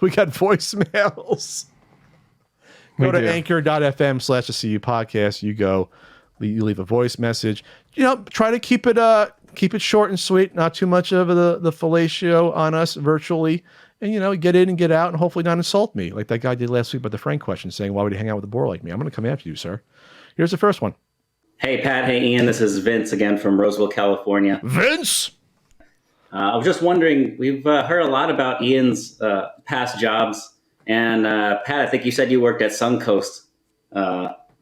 We got voicemails. Go to anchor.fm/the CU podcast. You go, you leave a voice message. Try to keep it short and sweet. Not too much of the fellatio on us virtually. And, get in and get out and hopefully not insult me like that guy did last week about the Frank question saying, why would he hang out with a bore like me? I'm going to come after you, sir. Here's the first one. Hey, Pat. Hey, Ian. This is Vince again from Roseville, California. Vince! I was just wondering, we've heard a lot about Ian's past jobs. And Pat, I think you said you worked at Suncoast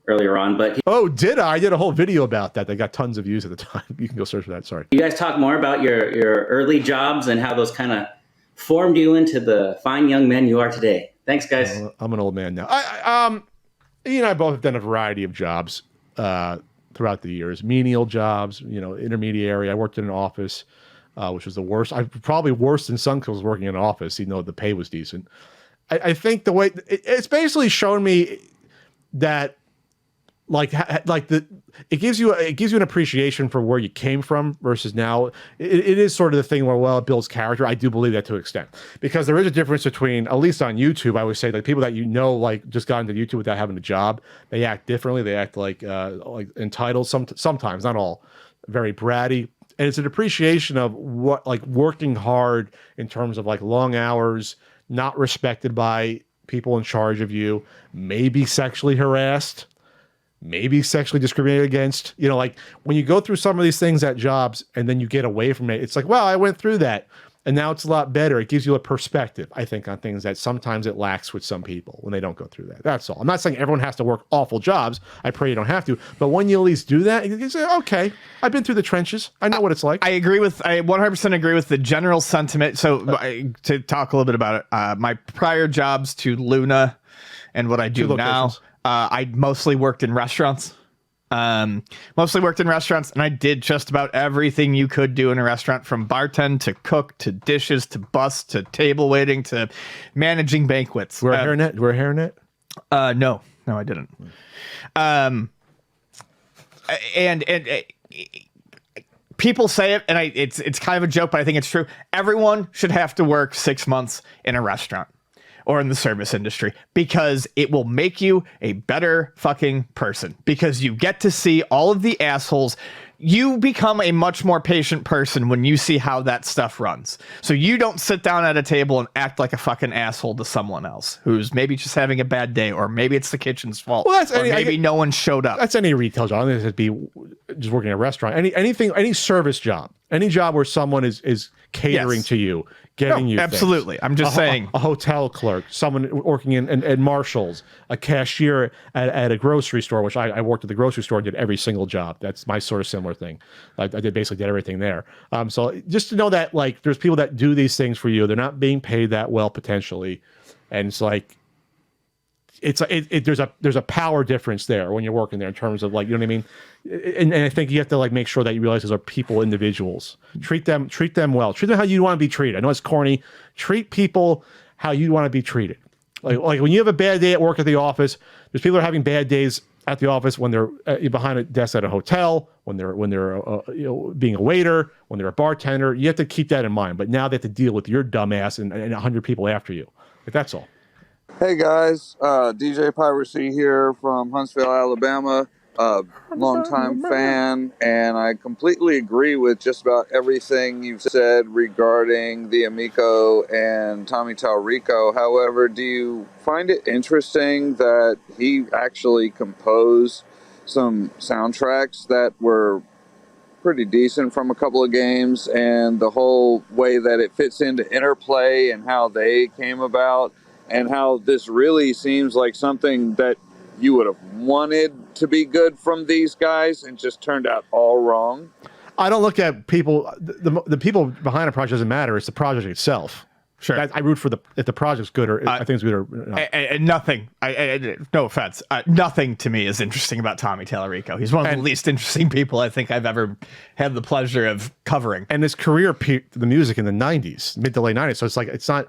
earlier on. But Oh, did I? I did a whole video about that. They got tons of views at the time. You can go search for that. Sorry. You guys talk more about your early jobs and how those kind of formed you into the fine young man you are today. Thanks, guys. I'm an old man now. Ian and I both have done a variety of jobs throughout the years. Menial jobs, intermediary. I worked in an office, which was the worst. Probably worse than Suncoast was working in an office, even though the pay was decent. I think the way it's basically shown me that it gives you an appreciation for where you came from versus now. It is sort of the thing where, it builds character. I do believe that to an extent, because there is a difference between, at least on YouTube, I would say, like people that just got into YouTube without having a job, they act differently. They act like entitled. Sometimes, not all, very bratty. And it's an appreciation of what working hard in terms of long hours, not respected by people in charge of you, maybe sexually harassed, maybe sexually discriminated against. When you go through some of these things at jobs and then you get away from it, it's like, well, I went through that and now it's a lot better. It gives you a perspective, I think, on things that sometimes it lacks with some people when they don't go through that. That's all. I'm not saying everyone has to work awful jobs. I pray you don't have to. But when you at least do that, you can say, okay, I've been through the trenches. I know what it's like. I 100% agree with the general sentiment. So to talk a little bit about it, my prior jobs to Luna and what I do now, I mostly worked in restaurants. And I did just about everything you could do in a restaurant, from bartend to cook to dishes to bus to table waiting to managing banquets. Wear a hairnet? No, I didn't. And people say it, and it's kind of a joke, but I think it's true. Everyone should have to work 6 months in a restaurant or in the service industry, because it will make you a better fucking person, because you get to see all of the assholes. You become a much more patient person when you see how that stuff runs. So you don't sit down at a table and act like a fucking asshole to someone else who's maybe just having a bad day, or maybe it's the kitchen's fault, maybe no one showed up. That's any retail job. I think it'd be just working in a restaurant. Any service job. Any job where someone is catering to you, getting you absolutely things. I'm just saying, a hotel clerk, someone working in Marshall's, a cashier at a grocery store, which I worked at the grocery store and did every single job. That's my sort of similar thing. I basically did everything there. So just to know that there's people that do these things for you. They're not being paid that well potentially, and it's there's a power difference there when you're working there in terms of you know what I mean. And I think you have to make sure that you realize those are people, individuals. Treat them well. Treat them how you want to be treated. I know it's corny. Treat people how you want to be treated. Like when you have a bad day at work at the office, there's people that are having bad days at the office when they're behind a desk at a hotel, when they're being a waiter, when they're a bartender. You have to keep that in mind. But now they have to deal with your dumbass and 100 people after you. That's all. Hey guys, DJ Piracy here from Huntsville, Alabama. Longtime fan, and I completely agree with just about everything you've said regarding the Amico and Tommy Tallarico. However, do you find it interesting that he actually composed some soundtracks that were pretty decent from a couple of games, and the whole way that it fits into interplay and how they came about, and how this really seems like something that you would have wanted to be good from these guys and just turned out all wrong? I don't look at people. The people behind a project doesn't matter. It's the project itself. Sure. I root for if the project's good or if I think it's good or not. And nothing. No offense. Nothing to me is interesting about Tommy Tallarico. He's one of the least interesting people I think I've ever had the pleasure of covering. And his career peaked the music in the 90s, mid to late 90s. So it's not.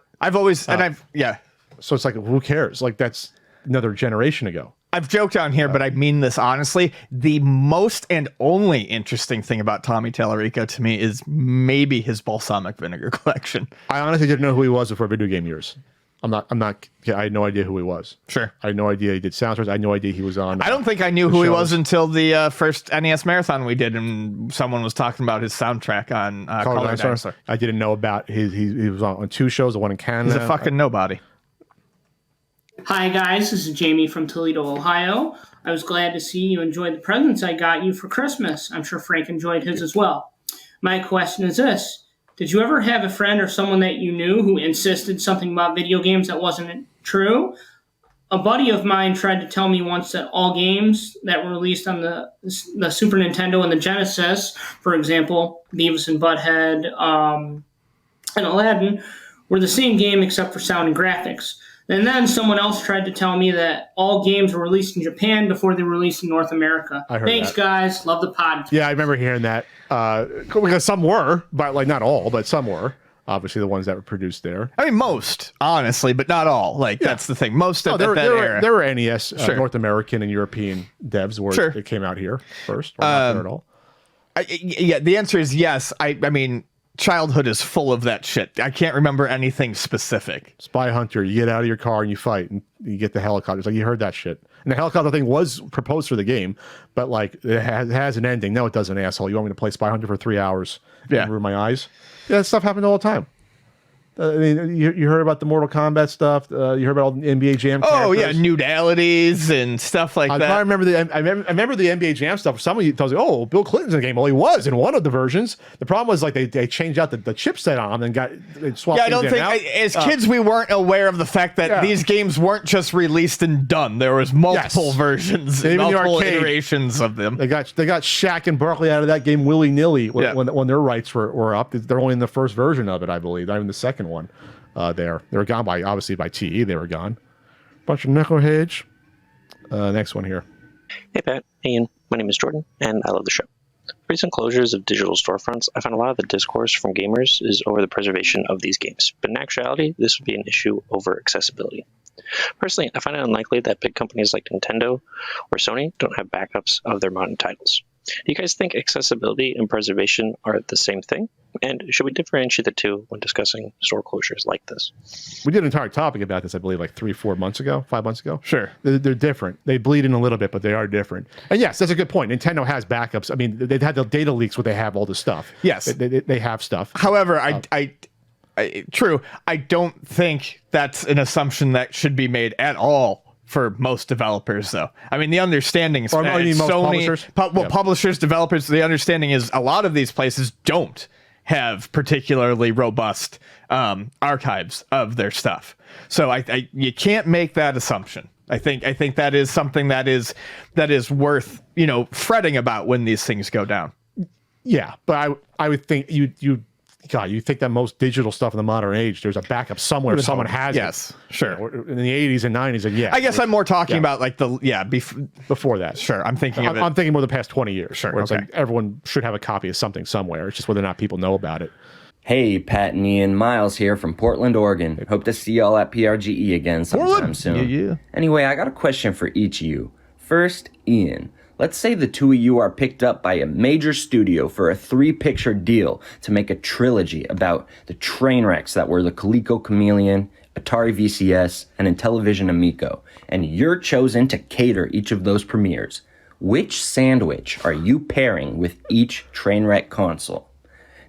So it's who cares? That's another generation ago. I've joked on here, but I mean this honestly. The most and only interesting thing about Tommy Tallarico to me is maybe his balsamic vinegar collection. I honestly didn't know who he was before video game years. Yeah, I had no idea who he was. Sure. I had no idea he did soundtracks. I had no idea he was on. I don't think I knew who he shows. was until the first NES marathon we did, and someone was talking about his soundtrack on Color Dinosaur. I didn't know about he was on 2 shows, the one in Canada. He's a fucking nobody. Hi guys, this is Jamie from Toledo, Ohio. I was glad to see you enjoyed the presents I got you for Christmas. I'm sure Frank enjoyed his as well. My question is this. Did you ever have a friend or someone that you knew who insisted something about video games that wasn't true? A buddy of mine tried to tell me once that all games that were released on the Super Nintendo and the Genesis, for example, Beavis and Butthead and Aladdin, were the same game except for sound and graphics. And then someone else tried to tell me that all games were released in Japan before they were released in North America. Thanks, guys. Love the pod. Yeah, I remember hearing that. Because some were, but like not all, but some were. Obviously, the ones that were produced there. I mean, most, honestly, but not all. Like, that's the thing. Most of that era. There were NES, North American and European devs where it came out here first. Or not there at all. Yeah, the answer is yes. I mean, childhood is full of that shit. I can't remember anything specific. Spy Hunter, you get out of your car and you fight, and you get the helicopters. Like, you heard that shit. And the helicopter thing was proposed for the game, but like it has an ending. No, it doesn't, asshole. You want me to play Spy Hunter for 3 hours? And ruin my eyes? Yeah, that stuff happened all the time. I mean, you heard about the Mortal Kombat stuff. You heard about all the NBA Jam. Oh yeah, nudalities and stuff like that. I remember the NBA Jam stuff. Somebody tells you, "Oh, Bill Clinton's in the game." Well, he was in one of the versions. The problem was like they changed out the chipset on him and they swapped. Yeah, I don't think as kids we weren't aware of the fact that these games weren't just released and done. There was multiple versions, multiple iterations of them. They got Shaq and Barkley out of that game willy nilly when their rights were up. They're only in the first version of it, I believe, not even the second one. They were gone by TE. They were gone. Bunch of knuckleheads. Next one here. Hey Pat, hey Ian. My name is Jordan, and I love the show. Recent closures of digital storefronts, I found a lot of the discourse from gamers is over the preservation of these games, but in actuality, this would be an issue over accessibility. Personally, I find it unlikely that big companies like Nintendo or Sony don't have backups of their modern titles. Do you guys think accessibility and preservation are the same thing? And should we differentiate the two when discussing store closures like this? We did an entire topic about this, I believe, like 5 months ago. Sure. They're different. They bleed in a little bit, but they are different. And yes, that's a good point. Nintendo has backups. I mean, they've had the data leaks where they have all the stuff. Yes. They have stuff. However, true. I don't think that's an assumption that should be made at all for most developers, though. I mean, the understanding is publishers, developers, the understanding is a lot of these places don't have particularly robust archives of their stuff. So you can't make that assumption. I think that is something that is worth, fretting about when these things go down. Yeah, but I would think you think that most digital stuff in the modern age, there's a backup somewhere. If someone has it. Yes, sure. In the 80s and 90s, and I guess I'm more talking about like before that. Sure, I'm thinking more the past 20 years. Sure, where it's like everyone should have a copy of something somewhere. It's just whether or not people know about it. Hey, Pat and Ian, Miles here from Portland, Oregon. Hope to see y'all at PRGE again sometime soon. Yeah. Anyway, I got a question for each of you. First, Ian. Let's say the two of you are picked up by a major studio for a 3-picture deal to make a trilogy about the train wrecks that were the Coleco Chameleon, Atari VCS, and Intellivision Amico, and you're chosen to cater each of those premieres. Which sandwich are you pairing with each train wreck console?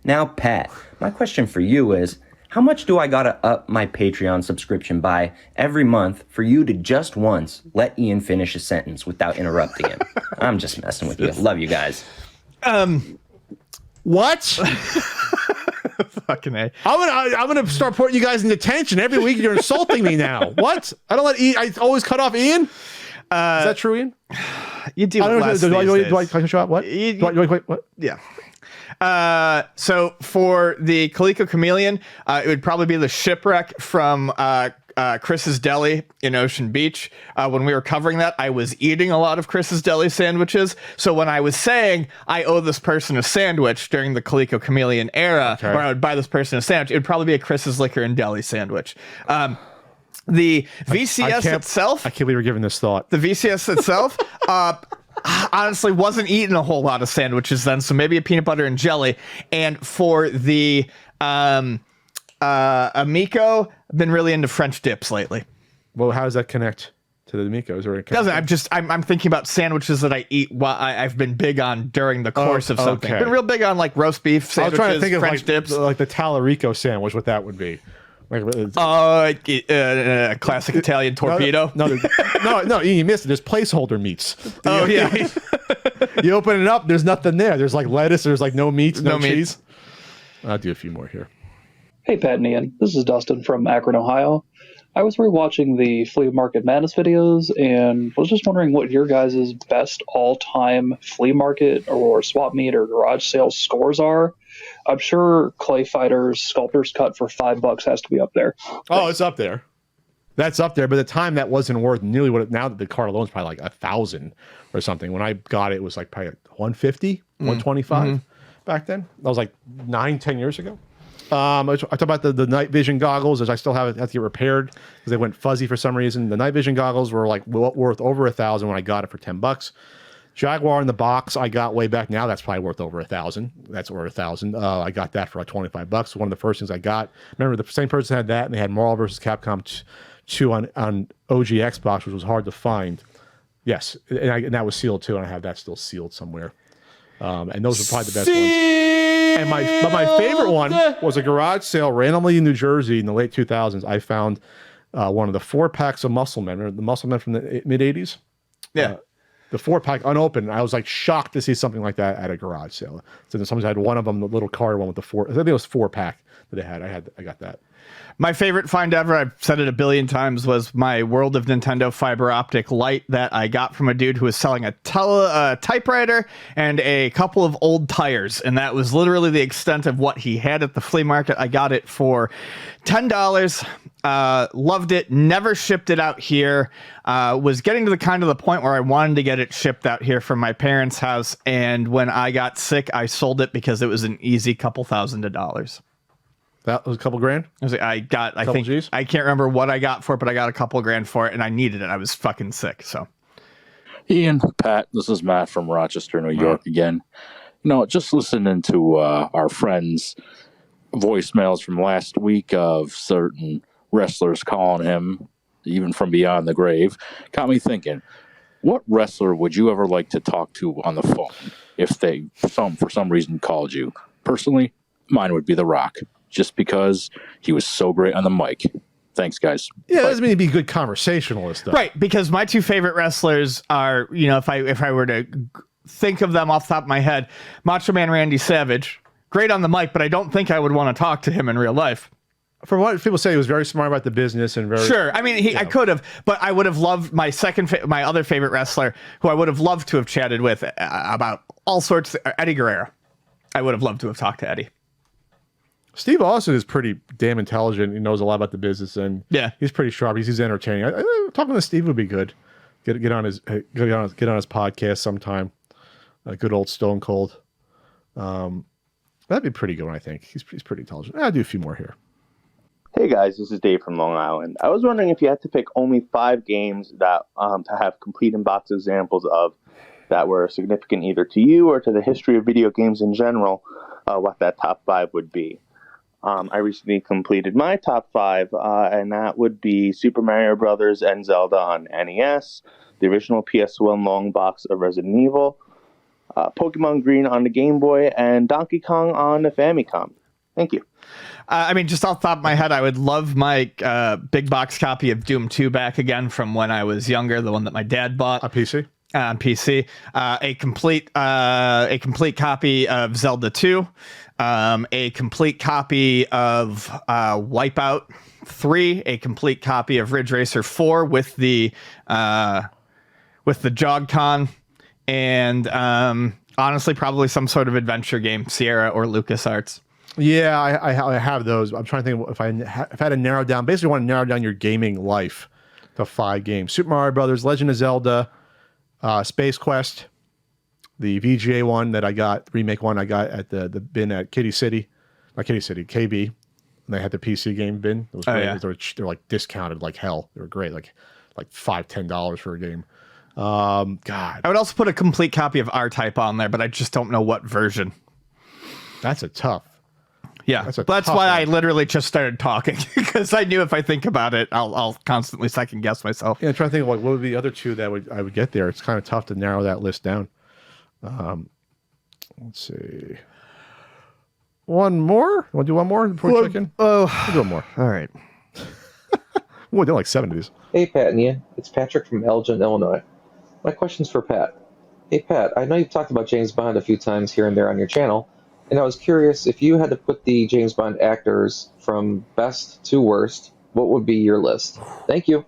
Now, Pat, my question for you is, how much do I gotta up my Patreon subscription by every month for you to just once let Ian finish a sentence without interrupting him? I'm just messing with you. Love you guys. What? Fucking A. I'm gonna start putting you guys in detention every week. You're insulting me now. What? I don't let Ian. I always cut off Ian. Is that true, Ian? You do. I don't know. Do I cut you off? What? What? Yeah. So for the Coleco Chameleon, it would probably be the shipwreck from Chris's Deli in Ocean Beach. When we were covering that, I was eating a lot of Chris's Deli sandwiches. So when I was saying I owe this person a sandwich during the Coleco Chameleon era, or I would buy this person a sandwich, it would probably be a Chris's Liquor and Deli sandwich. The VCS itself, I can't believe you're giving this thought. The VCS itself, honestly wasn't eating a whole lot of sandwiches then, so maybe a peanut butter and jelly. And for the Amico, I've been really into French dips lately. Well, how does that connect to the Amicos? Or Doesn't. I'm thinking about sandwiches that I eat while I've been big on during the course of something. okay. Been real big on like roast beef sandwiches, I was trying to think of French like dips. like the Tallarico sandwich, what that would be. Like, A classic Italian torpedo. No, you missed it. There's placeholder meats. Oh yeah. You open it up, there's nothing there. There's like lettuce, there's like no meats, no cheese. Meats. I'll do a few more here. Hey, Pat and Ian. This is Dustin from Akron, Ohio. I was rewatching the Flea Market Madness videos and was just wondering what your guys' best all-time flea market or swap meet or garage sales scores are. I'm sure Clay Fighter's Sculptor's Cut for $5 has to be up there. Oh, it's up there. That's up there. But at the time, that wasn't worth nearly what now that the card alone is probably like 1,000 or something. When I got it, it was like probably 150, 125 back then. That was like 9-10 years ago. I talked about the night vision goggles, as I still have to get repaired because they went fuzzy for some reason. The night vision goggles were like worth over 1,000 when I got it for $10. Jaguar in the box I got way back now. That's probably worth over 1,000. That's worth 1,000. I got that for like $25. One of the first things I got. Remember, the same person had that, and they had Marvel vs. Capcom 2 on OG Xbox, which was hard to find. Yes, and that was sealed too, and I have that still sealed somewhere. And those are probably the best ones. And my favorite one was a garage sale randomly in New Jersey in the late 2000s. I found one of the 4-packs of Muscle Men. Remember the Muscle Men from the mid 80s? Yeah. The 4-pack unopened. I was like shocked to see something like that at a garage sale. So then someone had one of them, the little card one with the 4. I think it was 4-pack that they had. I got that. My favorite find ever, I've said it a billion times, was my World of Nintendo fiber optic light that I got from a dude who was selling a typewriter and a couple of old tires. And that was literally the extent of what he had at the flea market. I got it for $10. Loved it. Never shipped it out here. Was getting to the point where I wanted to get it shipped out here from my parents' house. And when I got sick, I sold it because it was an easy couple $1,000s of dollars. That was a couple grand? I think G's? I can't remember what I got for it, but I got a couple grand for it and I needed it. I was fucking sick. So Ian, Pat, this is Matt from Rochester, New York again. You know, just listening to our friends' voicemails from last week of certain wrestlers calling him, even from beyond the grave, got me thinking, what wrestler would you ever like to talk to on the phone if they, for some reason, called you? Personally, mine would be The Rock, just because he was so great on the mic. Thanks, guys. Yeah, that doesn't mean to be a good conversationalist, though. right, because my two favorite wrestlers are, if I were to think of them off the top of my head, Macho Man Randy Savage, great on the mic, but I don't think I would want to talk to him in real life. From what people say, he was very smart about the business and very sure. I mean, I could have, but I would have loved my other favorite wrestler, who I would have loved to have chatted with about all sorts. Eddie Guerrero. I would have loved to have talked to Eddie. Steve Austin is pretty damn intelligent. He knows a lot about the business, and he's pretty sharp. He's entertaining. Talking to Steve would be good. Get on his podcast sometime. Good old Stone Cold. That'd be pretty good. I think he's pretty intelligent. I'll do a few more here. Hey guys, this is Dave from Long Island. I was wondering if you had to pick only 5 games that to have complete in-box examples of that were significant either to you or to the history of video games in general, what that top 5 would be. I recently completed my top 5, and that would be Super Mario Brothers and Zelda on NES, the original PS1 long box of Resident Evil, Pokemon Green on the Game Boy, and Donkey Kong on the Famicom. Thank you. I mean, just off the top of my head, I would love my big box copy of Doom 2 back again from when I was younger, the one that my dad bought. On PC? On PC. A complete copy of Zelda 2. A complete copy of Wipeout 3. A complete copy of Ridge Racer 4 with the JogCon. And honestly, probably some sort of adventure game, Sierra or LucasArts. Yeah, I have those. I'm trying to think if I had to narrow down. Basically, want to narrow down your gaming life to 5 games: Super Mario Brothers, Legend of Zelda, Space Quest, the VGA one that I got, remake one I got at the bin at Kitty City, not Kitty City, KB. And they had the PC game bin. It was great. Yeah. They're like discounted like hell. They were great, like $5-10 for a game. God, I would also put a complete copy of R-Type on there, but I just don't know what version. that's a tough. Yeah, that's why I literally just started talking because I knew if I think about it, I'll constantly second guess myself. Yeah, I'm trying to think of what would be the other two that I would get there. It's kind of tough to narrow that list down. Let's see. One more? Want to do one more before we check in? Oh, we'll do one more. All right. We're doing like 7 of these. Hey, Pat and Ian. It's Patrick from Elgin, Illinois. My question's for Pat. Hey, Pat, I know you've talked about James Bond a few times here and there on your channel, and I was curious if you had to put the James Bond actors from best to worst, what would be your list? Thank you.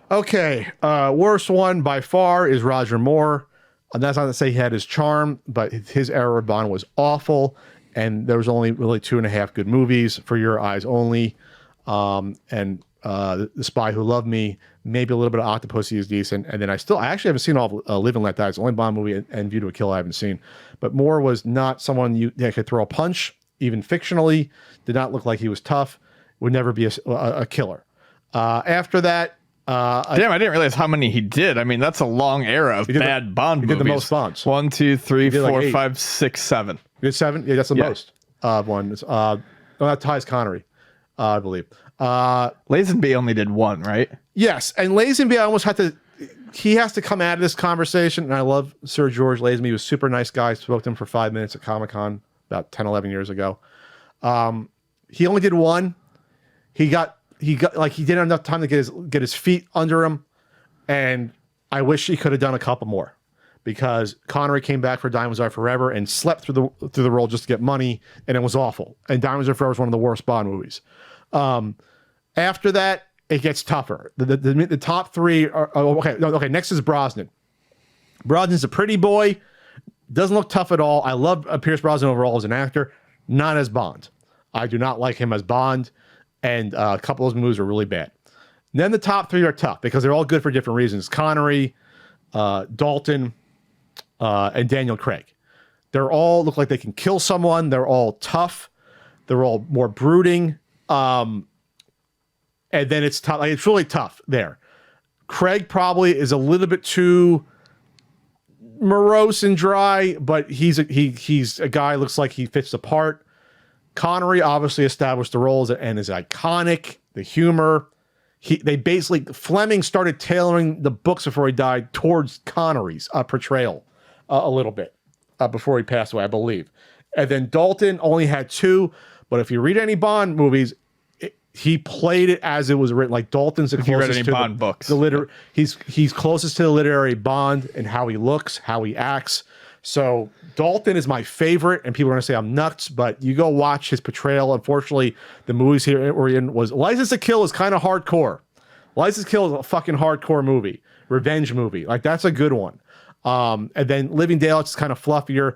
Okay. Worst one by far is Roger Moore. And that's not to say he had his charm, but his era of Bond was awful. And there was only really 2.5 good movies, For Your Eyes Only. And The Spy Who Loved Me, maybe a little bit of Octopussy is decent. And then I actually haven't seen all of Live and Let Die. It's the only Bond movie and View to a Kill I haven't seen. But Moore was not someone that could throw a punch, even fictionally. Did not look like he was tough. Would never be a killer. After that, damn, I didn't realize how many he did. I mean, that's a long era of bad Bond movies. He did the most Bonds. 1, 2, 3, 4, like 5, 6, 7. You did 7? Yeah, that's the most one. No, that ties Connery, I believe. Lazenby only did 1, right? Yes, and Lazenby, I almost had to. He has to come out of this conversation, and I love Sir George Lazenby. He was a super nice guy. I spoke to him for 5 minutes at Comic-Con about 10, 11 years ago. He only did 1. He didn't have enough time to get his feet under him, and I wish he could have done a couple more, because Connery came back for Diamonds Are Forever and slept through the role just to get money, and it was awful. And Diamonds Are Forever is one of the worst Bond movies. After that, it gets tougher. The top 3 are okay. Okay, next is Brosnan. Brosnan's a pretty boy, doesn't look tough at all. I love Pierce Brosnan overall as an actor, not as Bond. I do not like him as Bond. And a couple of those movies are really bad. And then the top 3 are tough because they're all good for different reasons. Connery, Dalton, and Daniel Craig. They're all look like they can kill someone. They're all tough. They're all more brooding. And then it's tough. Like, it's really tough there. Craig probably is a little bit too morose and dry, but he's a guy looks like he fits the part. Connery obviously established the roles and is iconic. The humor, Fleming started tailoring the books before he died towards Connery's portrayal a little bit before he passed away, I believe. And then Dalton only had 2, but if you read any Bond movies, he played it as it was written. Like Dalton's the closest to Bond books. He's closest to the literary Bond and how he looks, how he acts. So Dalton is my favorite, and people are going to say I'm nuts, but you go watch his portrayal. Unfortunately, the movies here we're in was License to Kill is kind of hardcore. License to Kill is a fucking hardcore movie, revenge movie. Like that's a good one. And then Living Daylights is kind of fluffier.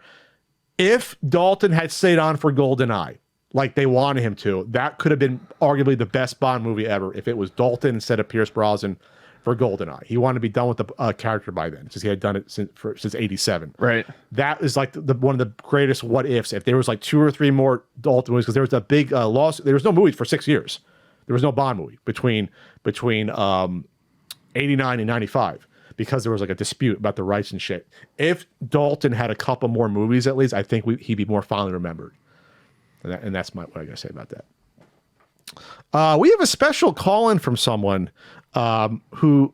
If Dalton had stayed on for GoldenEye, like they wanted him to, that could have been arguably the best Bond movie ever. If it was Dalton instead of Pierce Brosnan for GoldenEye, he wanted to be done with the character by then, because he had done it since '87. Right. That is like one of the greatest what ifs. If there was like 2 or 3 more Dalton movies, because there was a big loss. There was no movies for 6 years. There was no Bond movie between '89 and '95 because there was like a dispute about the rights and shit. If Dalton had a couple more movies at least, I think he'd be more fondly remembered. And that's what I gotta say about that. We have a special call-in from someone who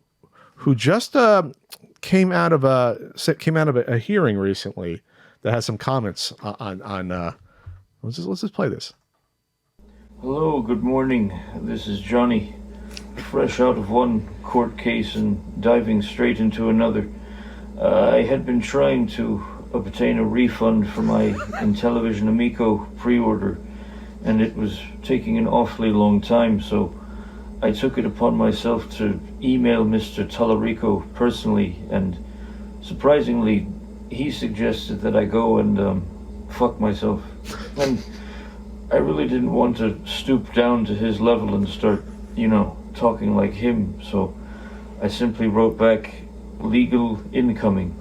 just came out of a hearing recently that has some comments on. Let's just play this. Hello, good morning. This is Johnny, fresh out of one court case and diving straight into another. I had been trying to obtain a refund for my Intellivision Amico pre-order, and it was taking an awfully long time, so I took it upon myself to email Mr. Tallarico personally, and surprisingly, he suggested that I go and fuck myself. And I really didn't want to stoop down to his level and start, talking like him, so I simply wrote back, legal incoming.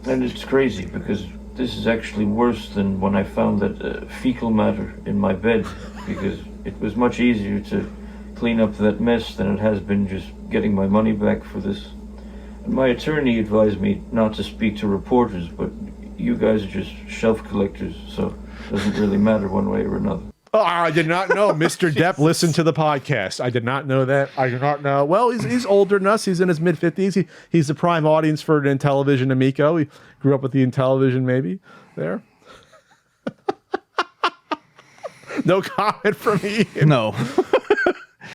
And it's crazy because this is actually worse than when I found that fecal matter in my bed, because it was much easier to clean up that mess than it has been just getting my money back for this. And my attorney advised me not to speak to reporters, but you guys are just shelf collectors, so it doesn't really matter one way or another. Oh, I did not know Mr. Depp listened to the podcast. I did not know that. I did not know. Well, he's older than us. He's in his mid-50s. He's the prime audience for the Intellivision Amico. He grew up with the Intellivision, maybe, there. No comment from Ian. No.